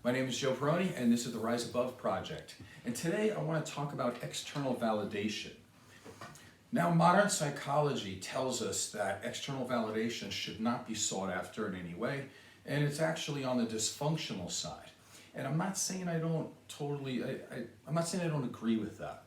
My name is Joe Peroni, and this is the Rise Above Project. And today I want to talk about external validation. Now, modern psychology tells us that external validation should not be sought after in any way, and it's actually on the dysfunctional side. And I'm not saying I don't I'm not saying I don't agree with that.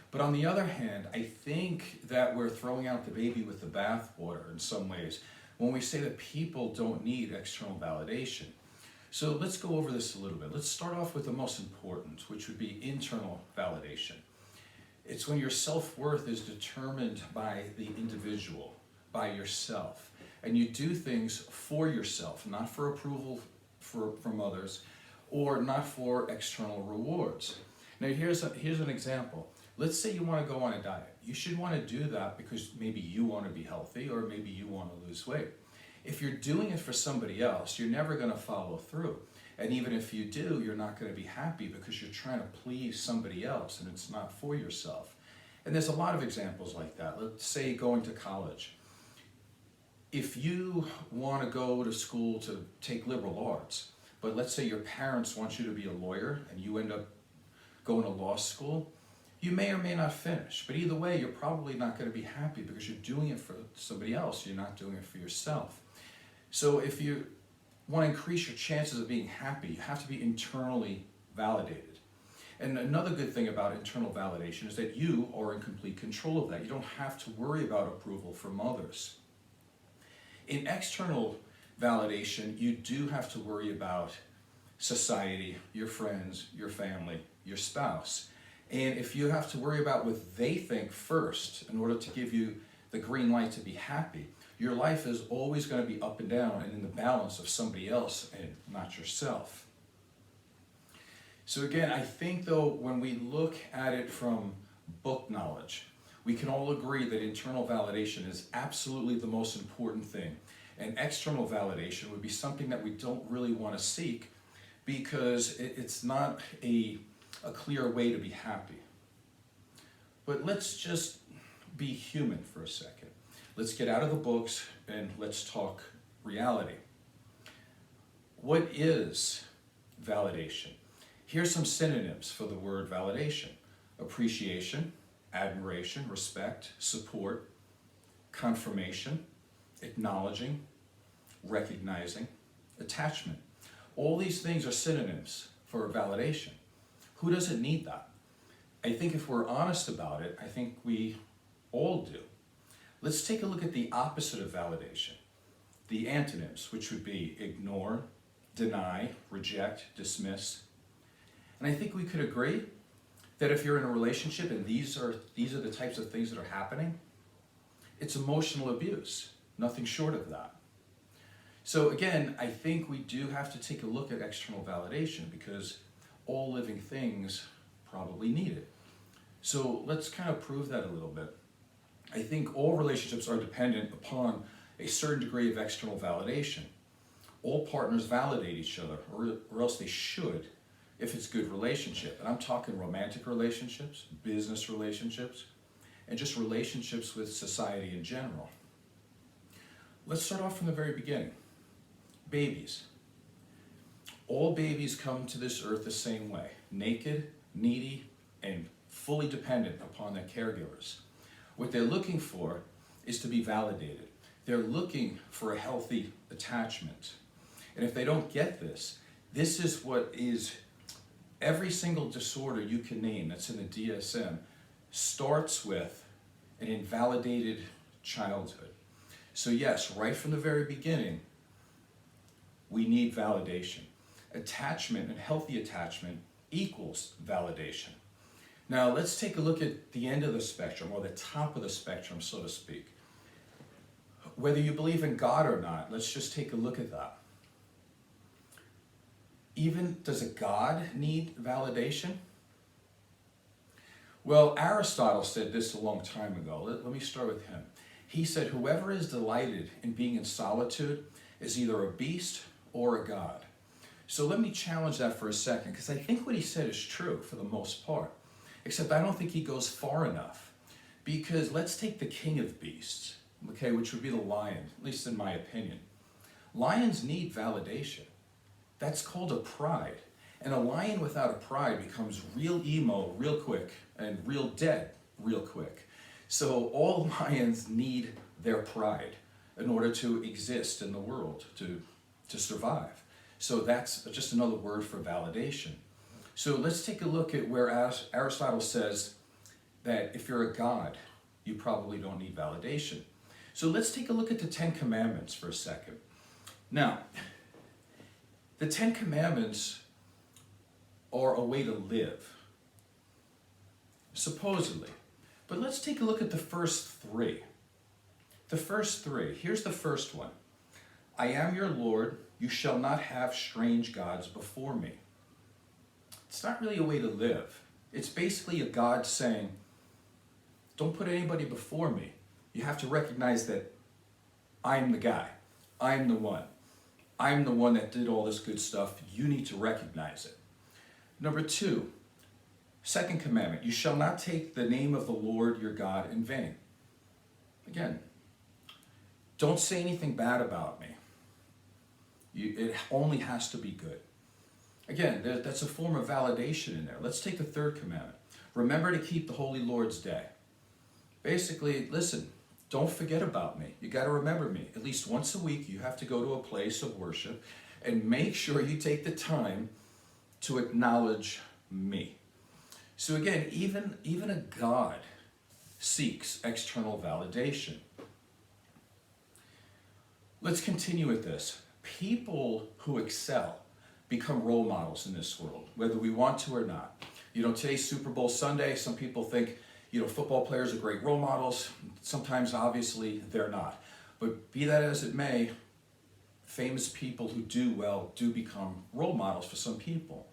But on the other hand, I think that we're throwing out the baby with the bathwater in some ways when we say that people don't need external validation. So let's go over this a little bit. Let's start off with the most important, which would be internal validation. It's when your self-worth is determined by the individual, by yourself, and you do things for yourself, not for approval from others, or not for external rewards. Now here's an example. Let's say you want to go on a diet. You should want to do that because maybe you want to be healthy or maybe you want to lose weight. If you're doing it for somebody else, you're never going to follow through. And even if you do, you're not going to be happy because you're trying to please somebody else and it's not for yourself. And there's a lot of examples like that. Let's say going to college. If you want to go to school to take liberal arts, but let's say your parents want you to be a lawyer and you end up going to law school, you may or may not finish, but either way, you're probably not going to be happy because you're doing it for somebody else. You're not doing it for yourself. So if you want to increase your chances of being happy, you have to be internally validated. And another good thing about internal validation is that you are in complete control of that. You don't have to worry about approval from others. In external validation, you do have to worry about society, your friends, your family, your spouse. And if you have to worry about what they think first in order to give you the green light to be happy, your life is always going to be up and down and in the balance of somebody else and not yourself. So again, I think though when we look at it from book knowledge, we can all agree that internal validation is absolutely the most important thing. And external validation would be something that we don't really want to seek because it's not a clear way to be happy. But let's just be human for a second. Let's get out of the books and let's talk reality. What is validation? Here's some synonyms for the word validation: appreciation, admiration, respect, support, confirmation, acknowledging, recognizing, attachment. All these things are synonyms for validation. Who doesn't need that? I think if we're honest about it, I think we all do. Let's take a look at the opposite of validation, the antonyms, which would be ignore, deny, reject, dismiss. And I think we could agree that if you're in a relationship and these are the types of things that are happening, it's emotional abuse, nothing short of that. So again, I think we do have to take a look at external validation because all living things probably need it. So let's kind of prove that a little bit. I think all relationships are dependent upon a certain degree of external validation. All partners validate each other, or else they should, if it's a good relationship. And I'm talking romantic relationships, business relationships, and just relationships with society in general. Let's start off from the very beginning. Babies. All babies come to this earth the same way, naked, needy, and fully dependent upon their caregivers. What they're looking for is to be validated. They're looking for a healthy attachment. And if they don't get this, this is what is every single disorder you can name that's in the DSM starts with an invalidated childhood. So yes, right from the very beginning, we need validation. Attachment and healthy attachment equals validation. Now let's take a look at the end of the spectrum, or the top of the spectrum, so to speak. Whether you believe in God or not, let's just take a look at that. Even does a God need validation? Well, Aristotle said this a long time ago. Let me start with him. He said, whoever is delighted in being in solitude is either a beast or a god. So let me challenge that for a second, because I think what he said is true for the most part. Except I don't think he goes far enough. Because let's take the king of beasts, okay, which would be the lion, at least in my opinion. Lions need validation. That's called a pride. And a lion without a pride becomes real emo real quick and real dead real quick. So all lions need their pride in order to exist in the world, to survive. So that's just another word for validation. So let's take a look at where Aristotle says that if you're a god, you probably don't need validation. So let's take a look at the Ten Commandments for a second. Now, the Ten Commandments are a way to live, supposedly. But let's take a look at the first three. The first three. Here's the first one. I am your Lord. You shall not have strange gods before me. It's not really a way to live. It's basically a God saying, don't put anybody before me. You have to recognize that I'm the guy. I'm the one. I'm the one that did all this good stuff. You need to recognize it. Number two, second commandment, you shall not take the name of the Lord your God in vain. Again, don't say anything bad about me. It only has to be good. Again, that's a form of validation in there. Let's take the third commandment. Remember to keep the Holy Lord's Day. Basically, listen, don't forget about me. You got to remember me. At least once a week, you have to go to a place of worship and make sure you take the time to acknowledge me. So again, even a God seeks external validation. Let's continue with this. People who excel become role models in this world, whether we want to or not. Today's Super Bowl Sunday, some people think, football players are great role models. Sometimes, obviously, they're not. But be that as it may, famous people who do well do become role models for some people.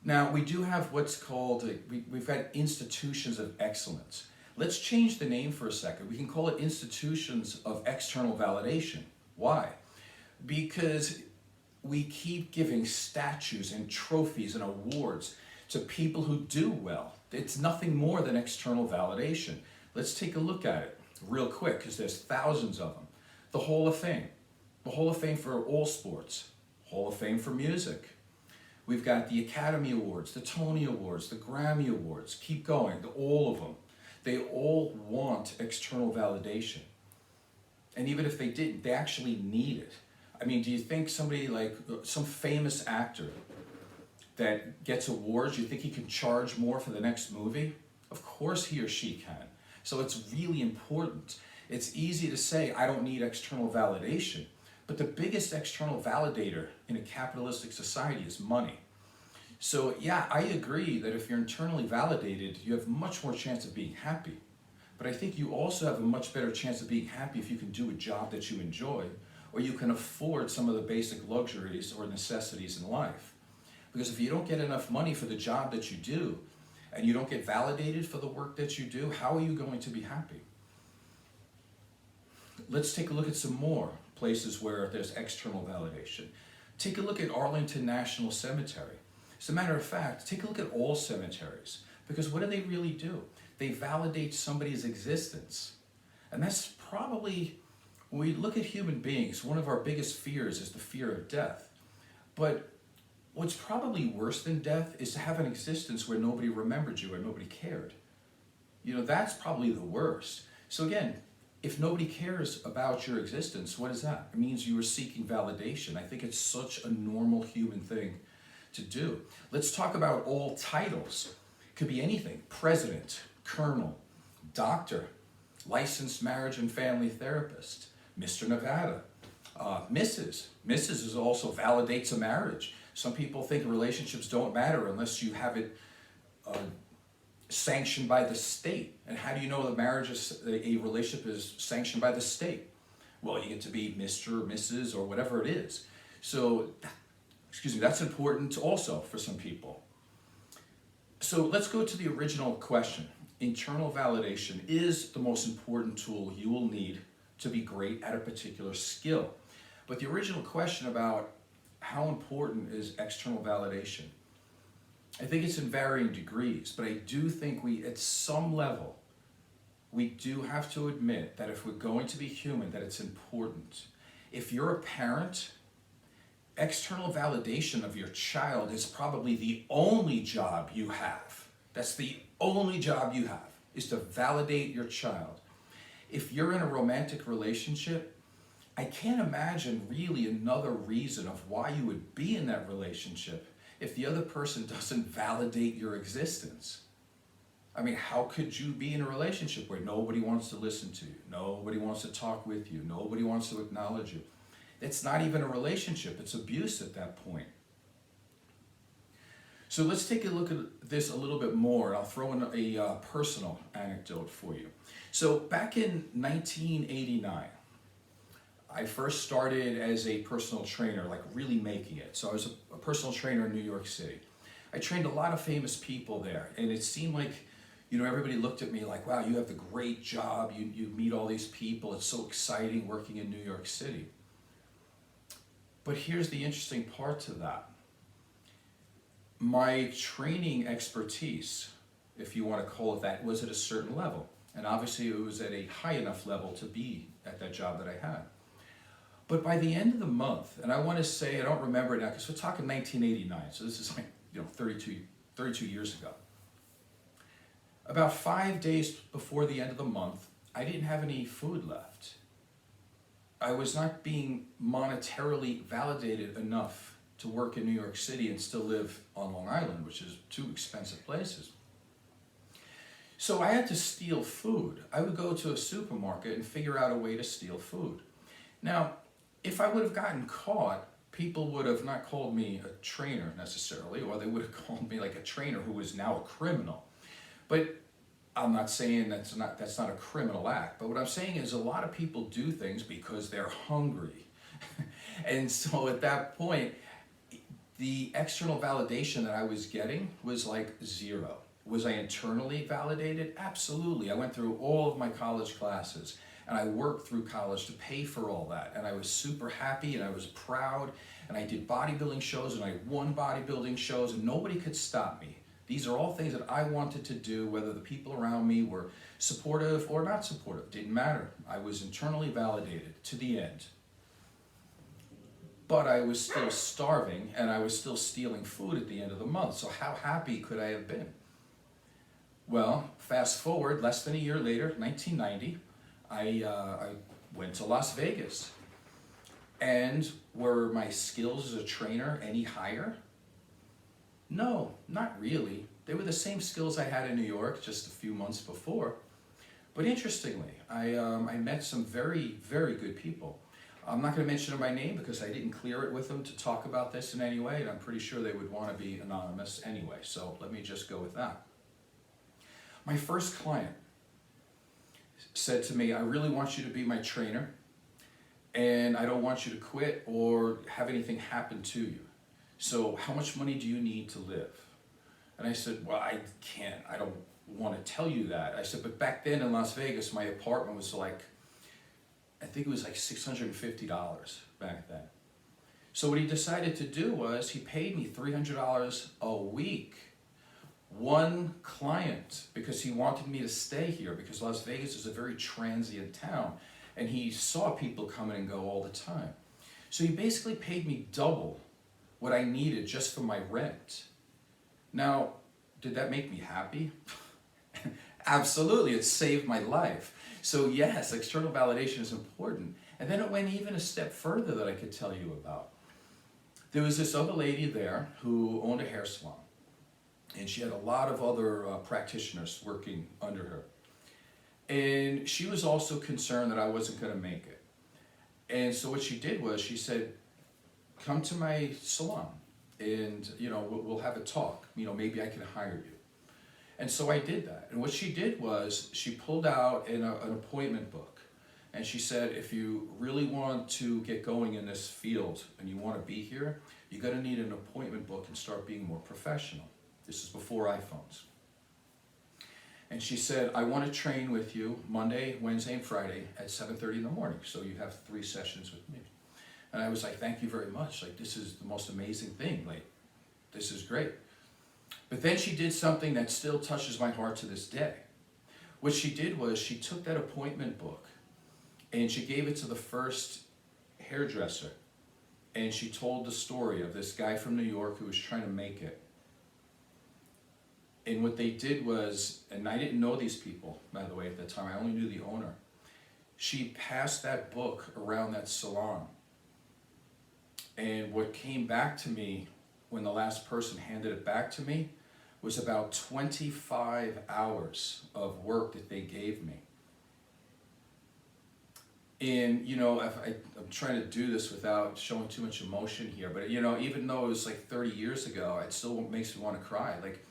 Now, we do have what's called, we've got institutions of excellence. Let's change the name for a second. We can call it institutions of external validation. Why? Because we keep giving statues and trophies and awards to people who do well. It's nothing more than external validation. Let's take a look at it real quick, because there's thousands of them. The Hall of Fame. The Hall of Fame for all sports. Hall of Fame for music. We've got the Academy Awards, the Tony Awards, the Grammy Awards. Keep going, all of them. They all want external validation. And even if they didn't, they actually need it. I mean, do you think somebody like some famous actor that gets awards, you think he can charge more for the next movie? Of course he or she can. So it's really important. It's easy to say, I don't need external validation, but the biggest external validator in a capitalistic society is money. So yeah, I agree that if you're internally validated, you have much more chance of being happy. But I think you also have a much better chance of being happy if you can do a job that you enjoy, or you can afford some of the basic luxuries or necessities in life. Because if you don't get enough money for the job that you do, and you don't get validated for the work that you do, how are you going to be happy? Let's take a look at some more places where there's external validation. Take a look at Arlington National Cemetery. As a matter of fact, take a look at all cemeteries, because what do they really do? They validate somebody's existence. And that's probably, when we look at human beings, one of our biggest fears is the fear of death. But what's probably worse than death is to have an existence where nobody remembered you or nobody cared. That's probably the worst. So again, if nobody cares about your existence, what is that? It means you are seeking validation. I think it's such a normal human thing to do. Let's talk about all titles. It could be anything. President, colonel, doctor, licensed marriage and family therapist, Mr. Nevada, Mrs. Mrs. is also validates a marriage. Some people think relationships don't matter unless you have it sanctioned by the state. And how do you know a relationship is sanctioned by the state? Well, you get to be Mr. or Mrs. or whatever it is. So, that's important also for some people. So let's go to the original question. Internal validation is the most important tool you will need to be great at a particular skill. But the original question about how important is external validation? I think it's in varying degrees, but I do think at some level, we do have to admit that if we're going to be human, that it's important. If you're a parent external validation of your child is probably the only job you have. That's the only job you have, is to validate your child. If you're in a romantic relationship, I can't imagine really another reason of why you would be in that relationship if the other person doesn't validate your existence. I mean, how could you be in a relationship where nobody wants to listen to you, nobody wants to talk with you, nobody wants to acknowledge you? It's not even a relationship, it's abuse at that point. So let's take a look at this a little bit more. I'll throw in a personal anecdote for you. So back in 1989, I first started as a personal trainer, like really making it. So I was a personal trainer in New York City. I trained a lot of famous people there, and it seemed like, everybody looked at me like, wow, you have the great job, you meet all these people, it's so exciting working in New York City. But here's the interesting part to that. My training expertise, if you want to call it that, was at a certain level. And obviously it was at a high enough level to be at that job that I had. But by the end of the month, and I want to say, I don't remember it now, because we're talking 1989, so this is like 32 years ago. About 5 days before the end of the month, I didn't have any food left. I was not being monetarily validated enough to work in New York City and still live on Long Island, which is two expensive places. So I had to steal food. I would go to a supermarket and figure out a way to steal food. Now, if I would have gotten caught, people would have not called me a trainer necessarily, or they would have called me like a trainer who is now a criminal. But I'm not saying that's not a criminal act, but what I'm saying is a lot of people do things because they're hungry. And so at that point, the external validation that I was getting was like zero. Was I internally validated? Absolutely. I went through all of my college classes, and I worked through college to pay for all that, and I was super happy and I was proud, and I did bodybuilding shows and I won bodybuilding shows, and nobody could stop me. These are all things that I wanted to do, whether the people around me were supportive or not supportive. Didn't matter. I was internally validated to the end. But I was still starving, and I was still stealing food at the end of the month. So how happy could I have been? Well, fast forward, less than a year later, 1990, I went to Las Vegas. And were my skills as a trainer any higher? No, not really. They were the same skills I had in New York just a few months before. But interestingly, I met some very, very good people. I'm not going to mention my name because I didn't clear it with them to talk about this in any way, and I'm pretty sure they would want to be anonymous anyway, so let me just go with that. My first client said to me, I really want you to be my trainer, and I don't want you to quit or have anything happen to you. So how much money do you need to live? And I said, well, I don't want to tell you that. I said, but back then in Las Vegas, my apartment was like, I think it was like $650 back then. So what he decided to do was he paid me $300 a week, one client, because he wanted me to stay here, because Las Vegas is a very transient town, and he saw people come in and go all the time. So he basically paid me double what I needed just for my rent. Now, did that make me happy? Absolutely, it saved my life. So yes, external validation is important. And then it went even a step further that I could tell you about. There was this other lady there who owned a hair salon, and she had a lot of other practitioners working under her. And she was also concerned that I wasn't going to make it. And so what she did was she said, come to my salon and, we'll have a talk. Maybe I can hire you. And so I did that. And what she did was she pulled out an appointment book. And she said, if you really want to get going in this field and you want to be here, you're going to need an appointment book and start being more professional. This is before iPhones. And she said, I want to train with you Monday, Wednesday, and Friday at 7:30 in the morning. So you have 3 sessions with me. And I was like, thank you very much. Like, this is the most amazing thing. Like, this is great. But then she did something that still touches my heart to this day. What she did was she took that appointment book and she gave it to the first hairdresser And she told the story of this guy from New York who was trying to make it. And what they did was, and I didn't know these people, by the way, at the time, I only knew the owner. She passed that book around that salon. And what came back to me when the last person handed it back to me was about 25 hours of work that they gave me. And, you know, I'm trying to do this without showing too much emotion here, but, you know, even though it was like 30 years ago, it still makes me want to cry. Like,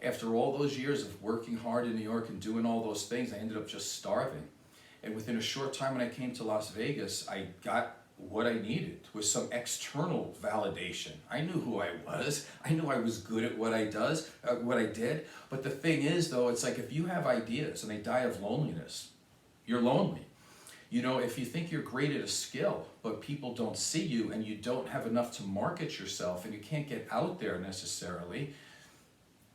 after all those years of working hard in New York and doing all those things, I ended up just starving. And within a short time when I came to Las Vegas, I got what I needed was some external validation. I knew who I was. I knew I was good at what I did. But the thing is, though, it's like if you have ideas and they die of loneliness, you're lonely. You know, if you think you're great at a skill, but people don't see you and you don't have enough to market yourself and you can't get out there necessarily,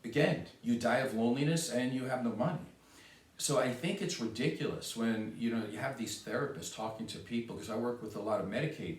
again, you die of loneliness and you have no money. So I think it's ridiculous when, you know, you have these therapists talking to people, because I work with a lot of Medicaid